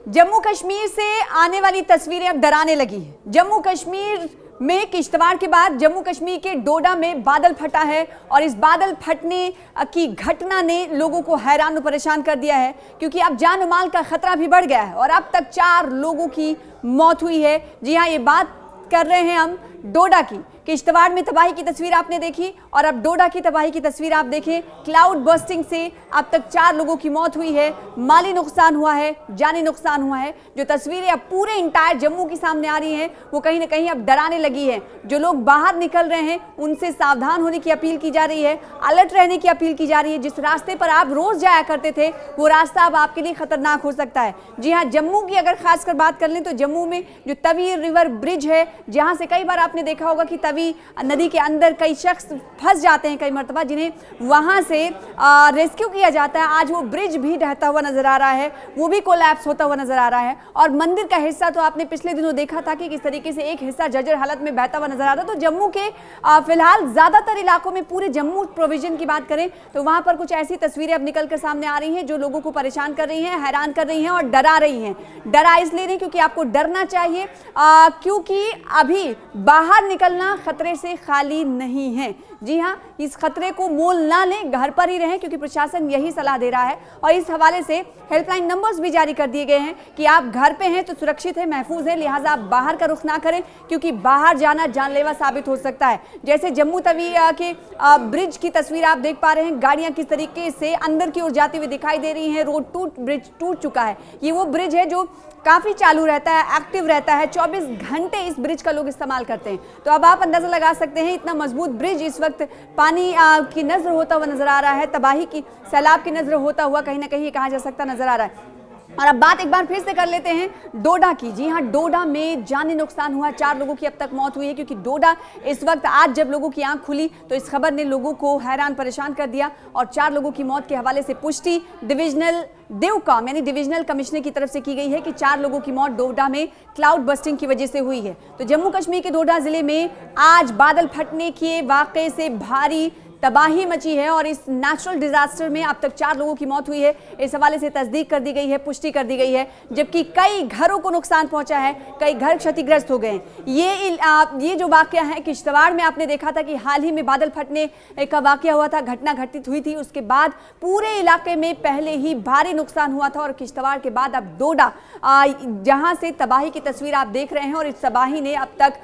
जम्मू कश्मीर से आने वाली तस्वीरें अब डराने लगी है। जम्मू कश्मीर में किश्तवाड़ के बाद जम्मू कश्मीर के डोडा में बादल फटा है और इस बादल फटने की घटना ने लोगों को हैरान और परेशान कर दिया है, क्योंकि अब जान और माल का खतरा भी बढ़ गया है और अब तक 4 लोगों की मौत हुई है। जी हाँ, ये बात कर रहे हैं हम डोडा की। किश्तवाड़ में तबाही की तस्वीर आपने देखी और अब डोडा की तबाही की तस्वीर आप देखें। क्लाउड बर्स्टिंग से अब तक 4 लोगों की मौत हुई है, माली नुकसान हुआ है, जानी नुकसान हुआ है। जो तस्वीरें अब पूरे इंटायर जम्मू की सामने आ रही हैं वो कहीं ना कहीं अब डराने लगी है। जो लोग बाहर निकल रहे हैं उनसे सावधान होने की अपील की जा रही है, अलर्ट रहने की अपील की जा रही है। जिस रास्ते पर आप रोज जाया करते थे वो रास्ता अब आपके लिए खतरनाक हो सकता है। जी हाँ, जम्मू की अगर खासकर बात कर लें तो जम्मू में जो तवी रिवर ब्रिज है, जहां से कई बार आपने देखा होगा कि तवी नदी के अंदर कई शख्स फंस जाते हैं कई मरतबा, जिन्हें वहां से रेस्क्यू किया जाता है। आज वो ब्रिज भी ढहता हुआ नजर आ रहा है, वो भी कोलैप्स होता हुआ नजर आ रहा है। और मंदिर का हिस्सा तो आपने पिछले दिनों देखा था कि किस तरीके से एक हिस्सा जर्जर हालत में बहता हुआ नजर आ रहा था। तो जम्मू के फिलहाल ज्यादातर इलाकों में, पूरे जम्मू प्रोविजन की बात करें तो वहां पर कुछ ऐसी तस्वीरें अब निकल कर सामने आ रही हैं जो लोगों को परेशान कर रही हैं, हैरान कर रही हैं और डरा रही हैं। डरा इसलिए नहीं क्योंकि आपको डरना चाहिए, क्योंकि अभी बाहर निकलना खतरे से खाली नहीं है। जी हाँ, इस खतरे को मोल ना लें, घर पर ही रहें, क्योंकि प्रशासन यही सलाह दे रहा है। और इस हवाले से हेल्पलाइन नंबर्स भी जारी कर दिए गए हैं कि आप घर पे हैं तो सुरक्षित है, महफूज है, लिहाजा आप बाहर का रुख ना करें, क्योंकि बाहर जाना जानलेवा साबित हो सकता है। जैसे जम्मू तवी के ब्रिज की तस्वीर आप देख पा रहे हैं, गाड़ियां किस तरीके से अंदर की ओर जाती हुई दिखाई दे रही हैं। ब्रिज टूट चुका है। ये वो ब्रिज है जो काफी चालू रहता है, एक्टिव रहता है, 24 घंटे इस ब्रिज का लोग इस्तेमाल करते हैं। तो अब आप अंदाजा लगा सकते हैं इतना मजबूत ब्रिज इस वक्त पानी की नजर होता हुआ नजर आ रहा है, तबाही की, सैलाब की नजर होता हुआ कहीं ना कहीं कहा जा सकता नजर आ रहा है। और अब बात एक बार फिर से कर लेते हैं डोडा की। जी हाँ, डोडा में जानी नुकसान हुआ, 4 लोगों की अब तक मौत हुई है, क्योंकि डोडा इस वक्त, आज जब लोगों की आंख खुली तो इस खबर ने लोगों को हैरान परेशान कर दिया। और 4 लोगों की मौत के हवाले से पुष्टि डिविजनल देवकाम यानी डिविजनल कमिश्नर की तरफ से की गई है कि 4 लोगों की मौत डोडा में क्लाउड बस्टिंग की वजह से हुई है। तो जम्मू कश्मीर के डोडा जिले में आज बादल फटने के वाकये से भारी तबाही मची है और इस नेचुरल डिजास्टर में अब तक 4 लोगों की मौत हुई है। इस हवाले से तस्दीक कर दी गई है, पुष्टि कर दी गई है, जबकि कई घरों को नुकसान पहुंचा है, कई घर क्षतिग्रस्त हो गए हैं। ये जो वाकया है किश्तवाड़ में, आपने देखा था कि हाल ही में बादल फटने का वाकया हुआ था, घटना घटित हुई थी। उसके बाद पूरे इलाके में पहले ही भारी नुकसान हुआ था और किश्तवाड़ के बाद अब डोडा, जहां से तबाही की तस्वीर आप देख रहे हैं। और इस तबाही ने अब तक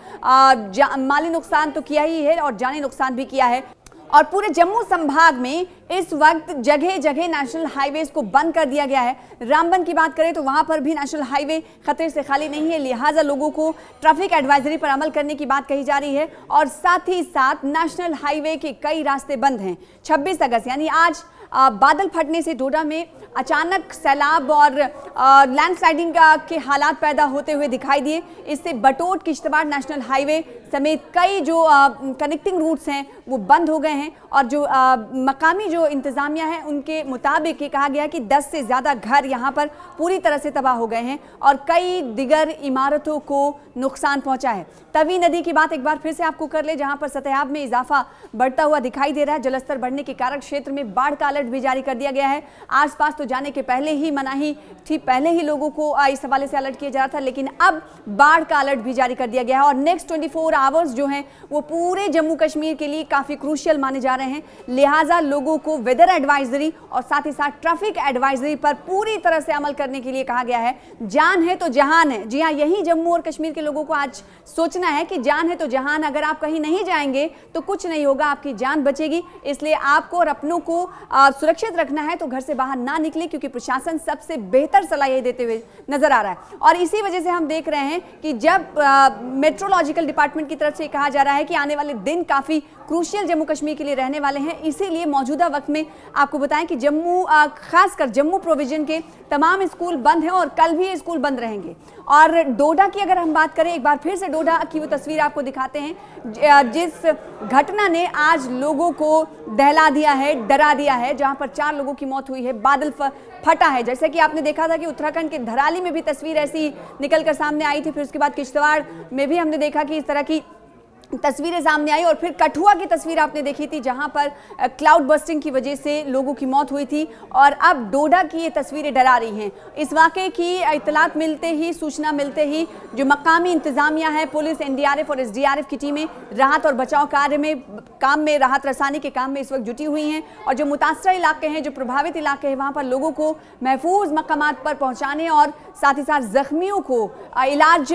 माली नुकसान तो किया ही है और जानी नुकसान भी किया है। और पूरे जम्मू संभाग में इस वक्त जगह जगह नेशनल हाईवेज को बंद कर दिया गया है। रामबन की बात करें तो वहां पर भी नेशनल हाईवे खतरे से खाली नहीं है, लिहाजा लोगों को ट्रैफिक एडवाइजरी पर अमल करने की बात कही जा रही है। और साथ ही साथ नेशनल हाईवे के कई रास्ते बंद हैं। 26 अगस्त यानी आज बादल फटने से डोडा में अचानक सैलाब और लैंडस्लाइडिंग के हालात पैदा होते हुए दिखाई दिए। इससे बटोट किश्तवाड़ नेशनल हाईवे समेत कई जो कनेक्टिंग रूट्स हैं वो बंद हो गए हैं। और जो मकामी जो इंतजामिया है उनके मुताबिक ये कहा गया कि 10 से ज़्यादा घर यहाँ पर पूरी तरह से तबाह हो गए हैं और कई दिगर इमारतों को नुकसान पहुँचा है। तवी नदी की बात एक बार फिर से आपको कर ले, जहाँ पर सतह में इजाफा बढ़ता हुआ दिखाई दे रहा है। जलस्तर बढ़ने के कारण क्षेत्र में बाढ़ का अलर्ट भी जारी कर दिया गया है। आसपास तो जाने के पहले ही मनाही थी, पहले ही लोगों को इस हवाले से अलर्ट किया जा रहा था, लेकिन अब बाढ़ का अलर्ट भी जारी कर दिया गया है। और नेक्स्ट 24 आवर्स जो हैं वो पूरे जम्मू कश्मीर के लिए काफ़ी क्रूशियल माने जा रहे हैं, लिहाजा लोगों को वेदर एडवाइजरी और साथ ही साथ ट्रैफिक एडवाइजरी पर पूरी तरह से अमल करने के लिए कहा गया है। जान है तो जहान है। जी हाँ, यही जम्मू और कश्मीर के लोगों को आज सोचना है कि जान है तो जहान। अगर आप कहीं नहीं जाएंगे तो कुछ नहीं होगा, आपकी जान बचेगी। इसलिए आपको और अपनों को सुरक्षित रखना है तो घर से बाहर ना निकले, क्योंकि प्रशासन सबसे बेहतर सलाह ये देते हुए नजर आ रहा है। और इसी वजह से हम देख रहे हैं कि जब मेट्रोलॉजिकल डिपार्टमेंट की तरफ से कहा जा रहा है कि आने वाले दिन काफी क्रूशियल जम्मू कश्मीर के लिए रहने वाले हैं, इसीलिए मौजूदा वक्त में आपको बताएं कि खासकर जम्मू प्रोविजन के तमाम स्कूल बंद हैं और कल भी ये स्कूल बंद रहेंगे। और डोडा की अगर हम बात करें, एक बार फिर से डोडा की वो तस्वीर आपको दिखाते हैं जिस घटना ने आज लोगों को दहला दिया है, डरा दिया है, जहां पर 4 लोगों की मौत हुई है, बादल फटा है। जैसे कि आपने देखा था कि उत्तराखंड के धराली में भी तस्वीर ऐसी निकलकर सामने आई थी, फिर उसके बाद किश्तवाड़ में भी हमने देखा कि इस तरह की तस्वीरें सामने आई। और फिर कठुआ की तस्वीर आपने देखी थी जहां पर क्लाउड बस्टिंग की वजह से लोगों की मौत हुई थी, और अब डोडा की ये तस्वीरें डरा रही हैं। इस वाकये की इतलात मिलते ही, सूचना मिलते ही जो मकामी इंतजामिया है, पुलिस, एनडीआरएफ और एसडीआरएफ की टीमें राहत और बचाव कार्य में राहत रसानी के काम में इस वक्त जुटी हुई हैं। और जो मुतासरा इलाके हैं, जो प्रभावित इलाके हैं, वहाँ पर लोगों को महफूज मकामात पर पहुँचाने और साथ ही साथ जख्मियों को इलाज,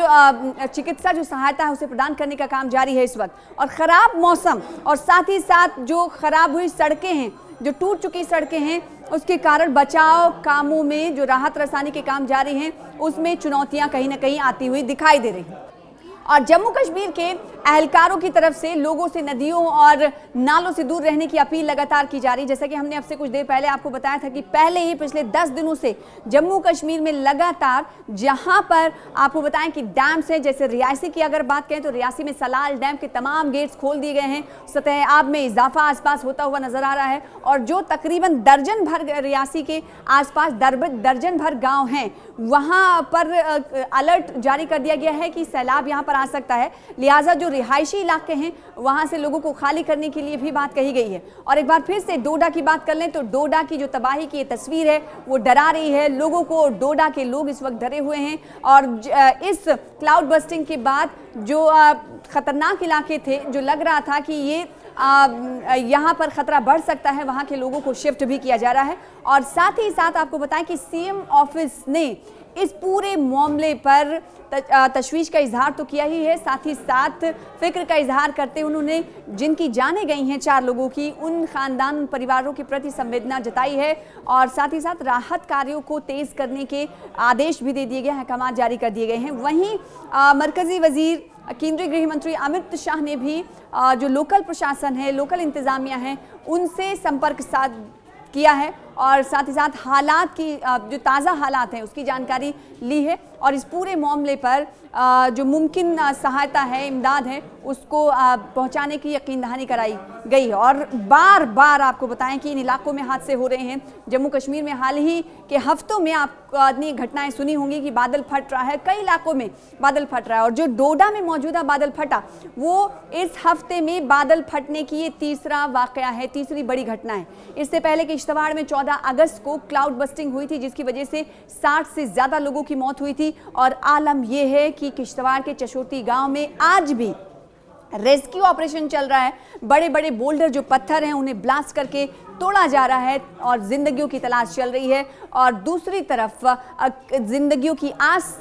चिकित्सा जो सहायता है उसे प्रदान करने का काम जारी है इस वक्त। और ख़राब मौसम और साथ ही साथ जो ख़राब हुई सड़कें हैं, जो टूट चुकी सड़कें हैं, उसके कारण बचाव कामों में जो राहत रसानी के काम जारी हैं उसमें चुनौतियां कहीं ना कहीं आती हुई दिखाई दे रही हैं। और जम्मू कश्मीर के एहलकारों की तरफ से लोगों से नदियों और नालों से दूर रहने की अपील लगातार की जा रही है। जैसा कि हमने आपसे कुछ देर पहले आपको बताया था कि पहले ही पिछले 10 दिनों से जम्मू कश्मीर में लगातार जहां पर आपको बताएं कि डैम्स हैं, जैसे रियासी की अगर बात करें तो रियासी में सलाल डैम के तमाम गेट्स खोल दिए गए हैं। सतह आब में इजाफा आसपास होता हुआ नजर आ रहा है, और जो तकरीबन दर्जन भर रियासी के आसपास दर्जन भर गाँव हैं वहाँ पर अलर्ट जारी कर दिया गया है कि सैलाब यहाँ पर आ सकता है। लिहाजा जो रिहायशी इलाके हैं वहां से लोगों को खाली करने के लिए भी बात कही गई है। और एक बार फिर से डोडा की बात कर लें तो डोडा की जो तबाही की ये तस्वीर है वो डरा रही है लोगों को। डोडा के लोग इस वक्त डरे हुए हैं, और इस क्लाउड बस्टिंग के बाद जो खतरनाक इलाके थे, जो लग रहा था कि ये यहाँ पर खतरा बढ़ सकता है, वहाँ के लोगों को शिफ्ट भी किया जा रहा है। और साथ ही साथ आपको बताएं कि सीएम ऑफिस ने इस पूरे मामले पर तशवीश का इजहार तो किया ही है, साथ ही साथ फिक्र का इजहार करते उन्होंने जिनकी जानें गई हैं 4 लोगों की, उन खानदान परिवारों के प्रति संवेदना जताई है। और साथ ही साथ राहत कार्यों को तेज़ करने के आदेश भी दे दिए गए हैं, अहकाम जारी कर दिए गए हैं। वहीं मरकज़ी वज़ीर केंद्रीय गृह मंत्री अमित शाह ने भी जो लोकल प्रशासन है, लोकल इंतज़ामिया हैं, उनसे संपर्क साध किया है, और साथ ही साथ हालात की जो ताज़ा हालात हैं उसकी जानकारी ली है। और इस पूरे मामले पर जो मुमकिन सहायता है, इमदाद है, उसको पहुंचाने की यकीन दहानी कराई गई है। और बार बार आपको बताएं कि इन इलाकों में हादसे हो रहे हैं। जम्मू कश्मीर में हाल ही के हफ्तों में आपने घटनाएं सुनी होंगी कि बादल फट रहा है, कई इलाकों में बादल फट रहा है। और जो डोडा में मौजूदा बादल फटा, वो इस हफ्ते में बादल फटने की ये तीसरा वाकया है, तीसरी बड़ी घटना है। इससे पहले किश्तवाड़ में 14 अगस्त को क्लाउड बस्टिंग हुई थी, जिसकी वजह से 60 से ज़्यादा लोगों की मौत हुई थी। और आलम यह है कि किश्तवाड़ के चशोटी गांव में आज भी रेस्क्यू ऑपरेशन चल रहा है। बड़े बड़े बोल्डर जो पत्थर हैं उन्हें ब्लास्ट करके तोड़ा जा रहा है, और जिंदगियों की तलाश चल रही है। और दूसरी तरफ जिंदगियों की आस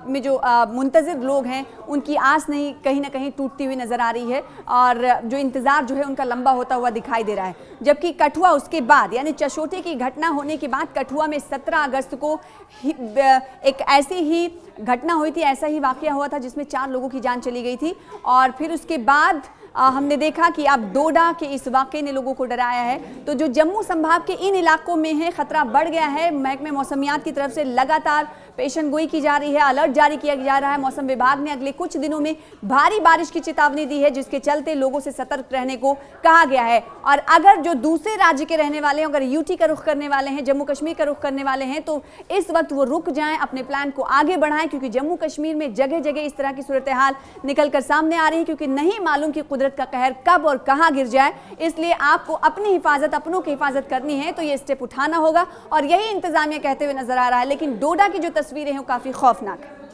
में जो मुंतज़िर लोग हैं उनकी आस नहीं कहीं ना कहीं टूटती हुई नज़र आ रही है, और जो इंतज़ार जो है उनका लंबा होता हुआ दिखाई दे रहा है। जबकि कठुआ उसके बाद, यानी चशोटी की घटना होने के बाद कठुआ में 17 अगस्त को एक ऐसी ही घटना हुई थी, ऐसा ही वाकया हुआ था जिसमें 4 लोगों की जान चली गई थी। और फिर उसके बाद हमने देखा कि अब डोडा के इस वाकये ने लोगों को डराया है। तो जो जम्मू संभाग के इन इलाकों में है खतरा बढ़ गया है। महकमे मौसमियात की तरफ से लगातार पेशन गोई की जा रही है, अलर्ट जारी किया जा रहा है। मौसम विभाग ने अगले कुछ दिनों में भारी बारिश की चेतावनी दी है, जिसके चलते लोगों से सतर्क रहने को कहा गया है। और अगर जो दूसरे राज्य के रहने वाले हैं, अगर यूटी का रुख करने वाले हैं, जम्मू कश्मीर का रुख करने वाले हैं, तो इस वक्त वो रुक जाएं, अपने प्लान को आगे बढ़ाएं, क्योंकि जम्मू कश्मीर में जगह जगह इस तरह की सूरत हाल निकल कर सामने आ रही है, क्योंकि नहीं मालूम कि कुदरत का कहर कब और कहां गिर जाए। इसलिए आपको अपनी हिफाजत, अपनों की हिफाजत करनी है तो ये स्टेप उठाना होगा, और यही इंतजामिया कहते हुए नजर आ रहा है। लेकिन डोडा की जो तस्वीरें हैं वो काफी खौफनाक है।